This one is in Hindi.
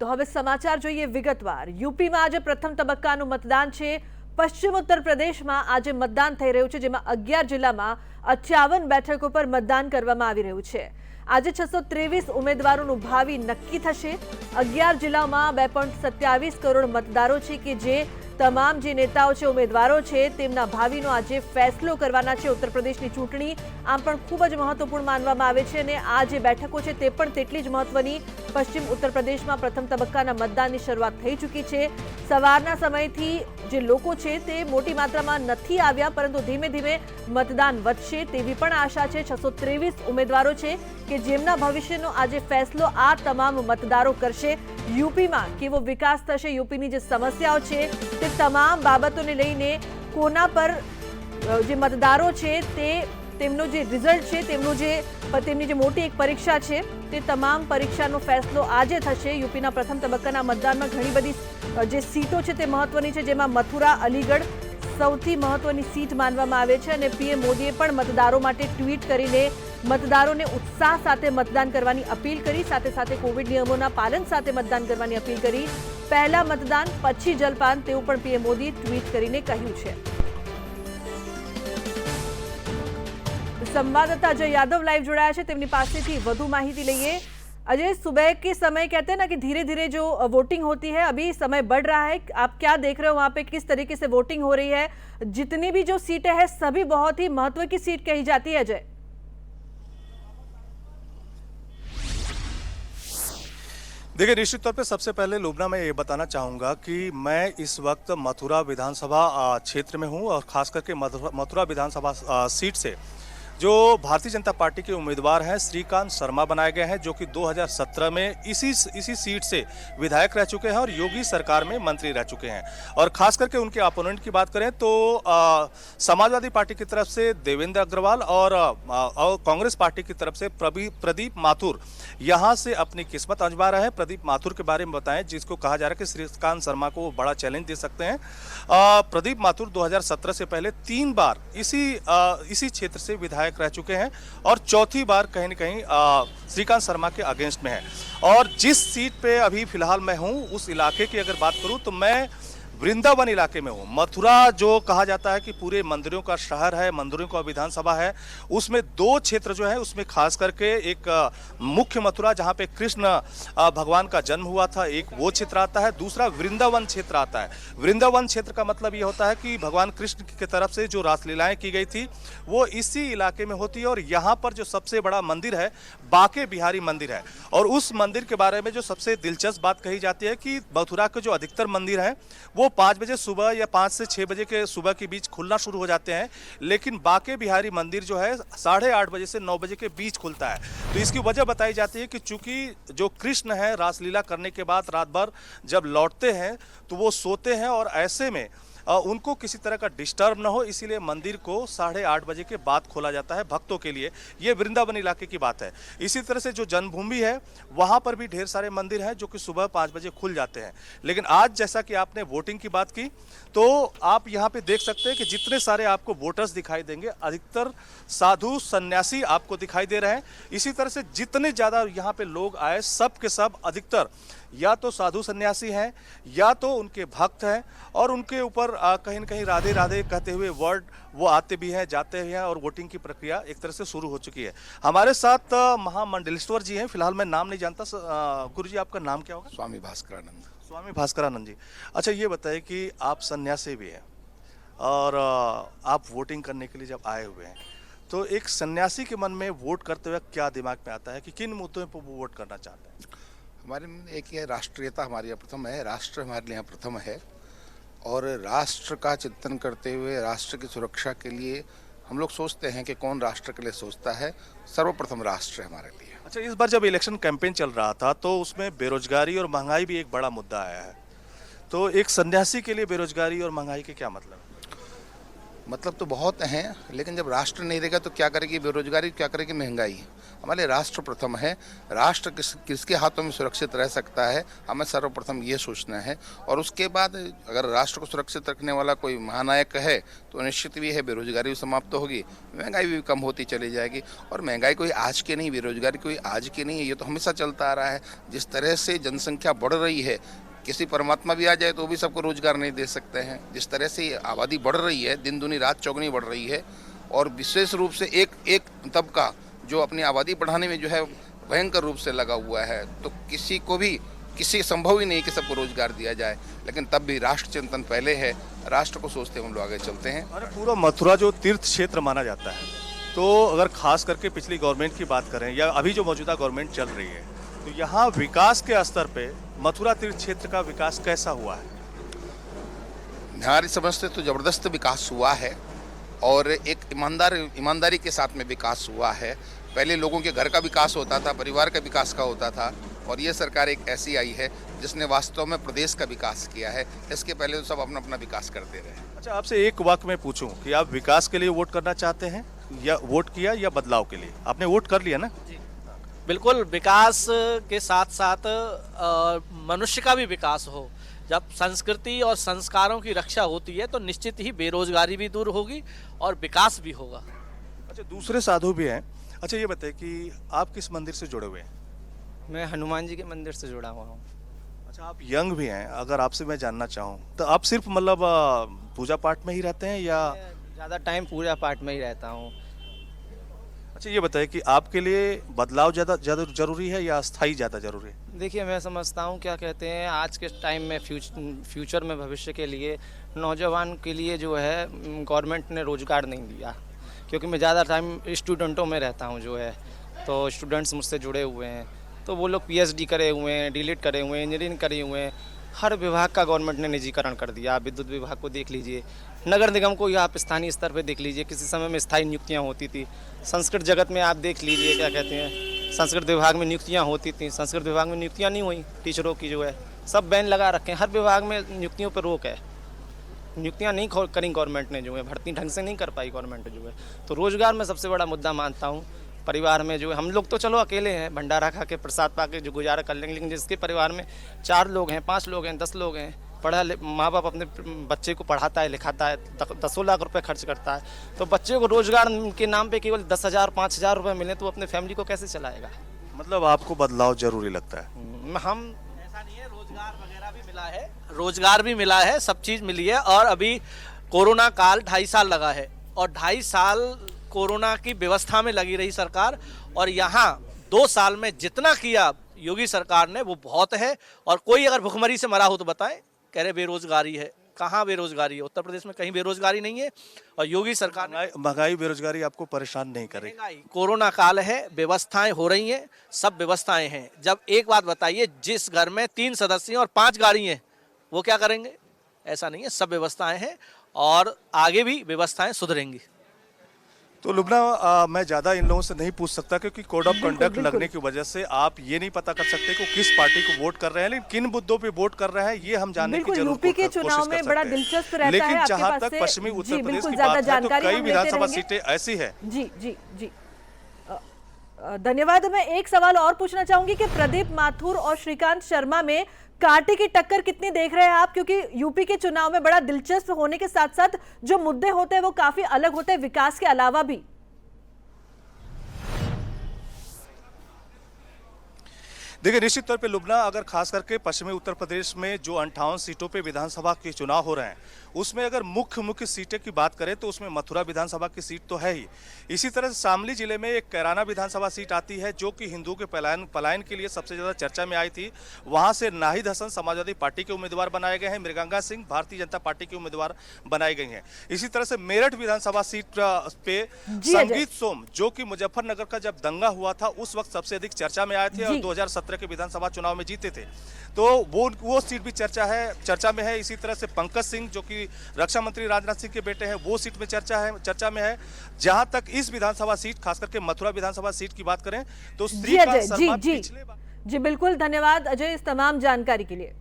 તો હવે સમાચાર જોઈએ વિગતવાર। યુપીમાં આજે પ્રથમ તબક્કાનું મતદાન છે। પશ્ચિમ ઉત્તર પ્રદેશમાં આજે મતદાન થઈ રહ્યું છે, જેમાં 11 જિલ્લામાં 58 બેઠકો પર મતદાન કરવામાં આવી રહ્યું છે। આજે 623 ઉમેદવારોનું ભાવિ નક્કી થશે। 11 જિલ્લામાં 2.27 કરોડ મતદારો છે કે જે તમામ જે નેતાઓ છે, ઉમેદવારો છે, તેમના ભાવિનો આજે ફેસલો કરવાના છે। ઉત્તર પ્રદેશની ચૂંટણી આમ પણ ખૂબ જ મહત્વપૂર્ણ માનવામાં આવે છે અને આ જે બેઠકો છે તે પણ તેટલી જ મહત્વની। પશ્ચિમ ઉત્તર પ્રદેશમાં પ્રથમ તબક્કાના મતદાનની શરૂઆત થઈ ચૂકી છે। સવારના સમયથી જે લોકો છે તે મોટી માત્રામાં નથી આવ્યા, પરંતુ ધીમે ધીમે મતદાન વધશે તેવી પણ આશા છે। 623 ઉમેદવારો છે કે જેમના ભવિષ્યનો આજે ફેસલો આ તમામ મતદારો કરશે। યુપીમાં કેવો વિકાસ થશે, યુપીની જે સમસ્યાઓ છે તે તમામ બાબતોને લઈને કોના પર જે મતદારો છે તે તેમનો જે રિઝલ્ટ છે, તેમની જે મોટી એક પરીક્ષા છે તે તમામ પરીક્ષાનો ફેસલો આજે થશે। યુપીના પ્રથમ તબક્કાના મતદાનમાં ઘણી બધી જે સીટો છે તે મહત્વની છે, જેમાં મથુરા, અલીગઢ સૌથી મહત્વની સીટ માનવામાં આવે છે અને પીએમ મોદીએ પણ મતદારો માટે ટ્વીટ કરીને મતદારોને ઉત્સાહ સાથે મતદાન કરવાની અપીલ કરી, સાથે સાથે કોવિડ નિયમોના પાલન સાથે મતદાન કરવાની અપીલ કરી। પહેલા મતદાન પછી જલપાન તેવું પણ પીએમ મોદીએ ટ્વીટ કરીને કહ્યું છે। संवाददाता अजय यादव लाइव जोड़ाया है, तेमनी पासेथी वधु माहिती लईए। अजय, सुबह के समय कहते हैं ना कि धीरे धीरे जो वोटिंग होती है, अभी समय बढ़ रहा है, आप क्या देख रहे हो वहां पे, किस तरीके से वोटिंग हो रही है? जितनी भी जो सीटें हैं सभी बहुत ही महत्व की सीट कही जाती है। अजय, देखिए, निश्चित तौर पे सबसे पहले लुबना मैं ये बताना चाहूँगा कि मैं इस वक्त मथुरा विधानसभा क्षेत्र में हूँ और खास करके मथुरा विधानसभा सीट से जो भारतीय जनता पार्टी के उम्मीदवार हैं श्रीकांत शर्मा बनाए गए हैं, जो कि 2017 में इसी सीट से विधायक रह चुके हैं और योगी सरकार में मंत्री रह चुके हैं। और खास करके उनके अपोनेंट की बात करें तो समाजवादी पार्टी की तरफ से देवेंद्र अग्रवाल और कांग्रेस पार्टी की तरफ से प्रदीप माथुर यहाँ से अपनी किस्मत आजमा रहे हैं। प्रदीप माथुर के बारे में बताएं, जिसको कहा जा रहा है कि श्रीकांत शर्मा को बड़ा चैलेंज दे सकते हैं। प्रदीप माथुर 2017 से पहले 3 बार इसी क्षेत्र से विधायक रह चुके हैं और चौथी बार कहीं न कहीं श्रीकांत शर्मा के अगेंस्ट में है। और जिस सीट पे अभी फिलहाल मैं हूं, उस इलाके की अगर बात करूं तो मैं वृंदावन इलाके में हूँ। मथुरा जो कहा जाता है कि पूरे मंदिरों का शहर है, मंदिरों का विधानसभा है, उसमें 2 क्षेत्र जो है उसमें खास करके एक मुख्य मथुरा जहाँ पे कृष्ण भगवान का जन्म हुआ था, एक वो क्षेत्र आता है, दूसरा वृंदावन क्षेत्र आता है। वृंदावन क्षेत्र का मतलब ये होता है कि भगवान कृष्ण की तरफ से जो रासलीलाएं की गई थी वो इसी इलाके में होती है। और यहाँ पर जो सबसे बड़ा मंदिर है बांके बिहारी मंदिर है। और उस मंदिर के बारे में जो सबसे दिलचस्प बात कही जाती है कि मथुरा के जो अधिकतर मंदिर हैं वो 5 बजे सुबह या 5 से 6 बजे के सुबह के बीच खुलना शुरू हो जाते हैं, लेकिन बांके बिहारी मंदिर जो है 8:30 बजे से 9 बजे के बीच खुलता है। तो इसकी वजह बताई जाती है कि चूंकि जो कृष्ण है रासलीला करने के बाद रात भर जब लौटते हैं तो वो सोते हैं और ऐसे में उनको किसी तरह का डिस्टर्ब ना हो, इसीलिए मंदिर को 8:30 बजे के बाद खोला जाता है भक्तों के लिए। ये वृंदावन इलाके की बात है। इसी तरह से जो जन्मभूमि है वहाँ पर भी ढेर सारे मंदिर हैं जो कि सुबह 5 बजे खुल जाते हैं। लेकिन आज जैसा कि आपने वोटिंग की बात की तो आप यहाँ पे देख सकते हैं कि जितने सारे आपको वोटर्स दिखाई देंगे, अधिकतर साधु सन्यासी आपको दिखाई दे रहे हैं। इसी तरह से जितने ज़्यादा यहाँ पे लोग आए सब के सब अधिकतर या तो साधु सन्यासी हैं या तो उनके भक्त हैं और उनके ऊपर कहीं न कहीं राधे राधे कहते हुए वर्ड वो आते भी हैं, जाते भी हैं और वोटिंग की प्रक्रिया एक तरह से शुरू हो चुकी है। हमारे साथ महामंडलेश्वर जी हैं, फिलहाल मैं नाम नहीं जानता। गुरु जी, आपका नाम क्या होगा? स्वामी भास्करानंद। स्वामी भास्करानंद जी, अच्छा ये बताइए कि आप सन्यासी भी हैं और आप वोटिंग करने के लिए जब आए हुए हैं तो एक सन्यासी के मन में वोट करते हुए क्या दिमाग में आता है कि किन मुद्दों पर वो वोट करना चाहते हैं? हमारे में एक ये राष्ट्रीयता हमारे यहाँ प्रथम है, राष्ट्र हमारे यहाँ प्रथम है और राष्ट्र का चिंतन करते हुए राष्ट्र की सुरक्षा के लिए हम लोग सोचते हैं कि कौन राष्ट्र के लिए सोचता है, सर्वप्रथम राष्ट्र है हमारे लिए। अच्छा, इस बार जब इलेक्शन कैंपेन चल रहा था तो उसमें बेरोजगारी और महंगाई भी एक बड़ा मुद्दा आया है, तो एक सन्यासी के लिए बेरोजगारी और महंगाई के क्या मतलब है? मतलब तो बहुत हैं, लेकिन जब राष्ट्र नहीं रहेगा तो क्या करेगी बेरोजगारी, क्या करेगी महंगाई। हमारे राष्ट्र प्रथम है। राष्ट्र किसके हाथों में सुरक्षित रह सकता है, हमें सर्वप्रथम ये सोचना है। और उसके बाद अगर राष्ट्र को सुरक्षित रखने वाला कोई महानायक है तो निश्चित भी है बेरोजगारी भी समाप्त होगी, महंगाई भी कम होती चली जाएगी। और महंगाई कोई आज की नहीं, बेरोजगारी कोई आज की नहीं है, ये तो हमेशा चलता आ रहा है। जिस तरह से जनसंख्या बढ़ रही है, किसी परमात्मा भी आ जाए तो भी सबको रोजगार नहीं दे सकते हैं। जिस तरह से आबादी बढ़ रही है, दिन दुनी रात चौगुनी बढ़ रही है, और विशेष रूप से एक तबका जो अपनी आबादी बढ़ाने में जो है भयंकर रूप से लगा हुआ है, तो किसी संभव ही नहीं कि सबको रोजगार दिया जाए। लेकिन तब भी राष्ट्र चिंतन पहले है, राष्ट्र को सोचते हम लोग आगे चलते हैं। अरे पूरा मथुरा जो तीर्थ क्षेत्र माना जाता है, तो अगर खास करके पिछली गवर्नमेंट की बात करें या अभी जो मौजूदा गवर्नमेंट चल रही है, तो यहाँ विकास के स्तर पे मथुरा तीर्थ क्षेत्र का विकास कैसा हुआ है? हमारी समझ से तो जबरदस्त विकास हुआ है, और एक ईमानदारी के साथ में विकास हुआ है। पहले लोगों के घर का विकास होता था, परिवार का विकास का होता था, और ये सरकार एक ऐसी आई है जिसने वास्तव में प्रदेश का विकास किया है। इसके पहले तो सब अपना अपना विकास करते रहे। अच्छा, आपसे एक वाक्य में पूछूं कि आप विकास के लिए वोट करना चाहते हैं या वोट किया या बदलाव के लिए? आपने वोट कर लिया ना? बिल्कुल, विकास के साथ साथ मनुष्य का भी विकास हो। जब संस्कृति और संस्कारों की रक्षा होती है तो निश्चित ही बेरोजगारी भी दूर होगी और विकास भी होगा। अच्छा, दूसरे साधु भी हैं। अच्छा, ये बताइए कि आप किस मंदिर से जुड़े हुए हैं? मैं हनुमान जी के मंदिर से जुड़ा हुआ हूँ। अच्छा, आप यंग भी हैं। अगर आपसे मैं जानना चाहूँ तो आप सिर्फ मतलब पूजा पाठ में ही रहते हैं या? ज़्यादा टाइम पूजा पाठ में ही रहता हूँ। अच्छा, ये बताइए कि आपके लिए बदलाव ज़्यादा जरूरी है या स्थायी ज़्यादा जरूरी है? देखिए, मैं समझता हूँ, क्या कहते हैं, आज के टाइम में फ्यूचर में भविष्य के लिए नौजवान के लिए जो है गवर्नमेंट ने रोज़गार नहीं दिया। क्योंकि मैं ज़्यादा टाइम स्टूडेंटों में रहता हूँ जो है, तो स्टूडेंट्स मुझसे जुड़े हुए हैं, तो वो लोग PhD करे हुए हैं, डीलिट करे हुए हैं, इंजीनियरिंग करे हुए हैं। हर विभाग का गवर्नमेंट ने निजीकरण कर दिया। आप विद्युत विभाग को देख लीजिए, नगर निगम को या आप स्थानीय स्तर पर देख लीजिए, किसी समय में स्थायी नियुक्तियाँ होती थी। संस्कृत जगत में आप देख लीजिए, क्या कहते हैं, संस्कृत विभाग में नियुक्तियाँ होती थी, संस्कृत विभाग में नियुक्तियाँ नहीं हुई टीचरों की जो है, सब बैन लगा रखे हैं। हर विभाग में नियुक्तियों पर रोक है, नियुक्तियाँ नहीं करी गवर्नमेंट ने जो है, भर्ती ढंग से नहीं कर पाई गवर्नमेंट जो है। तो रोज़गार में सबसे बड़ा मुद्दा मानता हूँ। परिवार में जो है, हम लोग तो चलो अकेले हैं, भंडारा खा के प्रसाद पा के जो गुजारा कर लेंगे, लेकिन जिसके परिवार में 4 लोग हैं, 5 लोग हैं, 10 लोग हैं, माँ बाप अपने बच्चे को पढ़ाता है, लिखाता है, 10 लाख रुपए खर्च करता है, तो बच्चे को रोजगार के नाम पे केवल 10,000 5,000 रुपये मिले तो अपने फैमिली को कैसे चलाएगा? मतलब आपको बदलाव जरूरी लगता है? हम ऐसा नहीं है, रोजगार वगैरह भी मिला है, रोजगार भी मिला है, सब चीज़ मिली है। और अभी कोरोना काल 2.5 साल लगा है, और 2.5 साल कोरोना की व्यवस्था में लगी रही सरकार, और यहाँ 2 साल में जितना किया योगी सरकार ने वो बहुत है। और कोई अगर भुखमरी से मरा हो तो बताएं, कह रहे बेरोजगारी है। कहाँ बेरोजगारी है? उत्तर प्रदेश में कहीं बेरोजगारी नहीं है। और योगी सरकार ने महंगाई बेरोजगारी आपको परेशान नहीं कर रही? कोरोना काल है, व्यवस्थाएं हो रही हैं, सब व्यवस्थाएं हैं। जब एक बात बताइए, जिस घर में 3 सदस्य और 5 गाड़ी हैं वो क्या करेंगे? ऐसा नहीं है, सब व्यवस्थाएं हैं और आगे भी व्यवस्थाएं सुधरेंगी। तो लुबना, मैं ज़्यादा इन लोगों से नहीं पूछ सकता क्योंकि कोड ऑफ कंडक्ट लगने की वजह से आप ये नहीं पता कर सकते कि किस पार्टी को वोट कर रहे हैं, लेकिन किन मुद्दों पे वोट कर रहे हैं ये हम जानने की जरूर यूपी के चुनाव में बड़ा दिलचस्प रहता है। लेकिन आपके जहाँ पास तक से पश्चिमी उत्तर प्रदेश की ज्यादा बात है तो जानकारी कई हम लेते विधानसभा रहेंगे। सीटें ऐसी है। जी धन्यवाद। मैं एक सवाल और पूछना चाहूंगी कि प्रदीप माथुर और श्रीकांत शर्मा में कांटे की टक्कर कितनी देख रहे हैं आप? क्योंकि यूपी के चुनाव में बड़ा दिलचस्प होने के साथ साथ जो मुद्दे होते हैं वो काफी अलग होते हैं, विकास के अलावा भी। देखिए, निश्चित तौर पे लुबना, अगर खास करके पश्चिमी उत्तर प्रदेश में जो 58 सीटों पे विधानसभा के चुनाव हो रहे हैं उसमें अगर मुख्य सीटें की बात करें तो उसमें मथुरा विधानसभा की सीट तो है ही। इसी तरह से शामली जिले में एक कैराना विधानसभा सीट आती है जो कि हिंदुओं के पलायन के लिए सबसे ज़्यादा चर्चा में आई थी। वहाँ से नाहिद हसन समाजवादी पार्टी के उम्मीदवार बनाए गए हैं, मृगंगा सिंह भारतीय जनता पार्टी के उम्मीदवार बनाई गई हैं। इसी तरह से मेरठ विधानसभा सीट पे संगीत सोम, जो कि मुजफ्फरनगर का जब दंगा हुआ था उस वक्त सबसे अधिक चर्चा में आए थे और 2017 के विधानसभा चुनाव में जीते थे, तो वो सीट भी चर्चा में है। इसी तरह से पंकज सिंह जो कि रक्षा मंत्री राजनाथ सिंह के बेटे हैं, वो सीट में चर्चा में है। जहां तक इस विधानसभा सीट, खास करके मथुरा विधानसभा सीट की बात करें तो श्रीकांत शर्मा पिछले बार। जी बिल्कुल, धन्यवाद अजय इस तमाम जानकारी के लिए।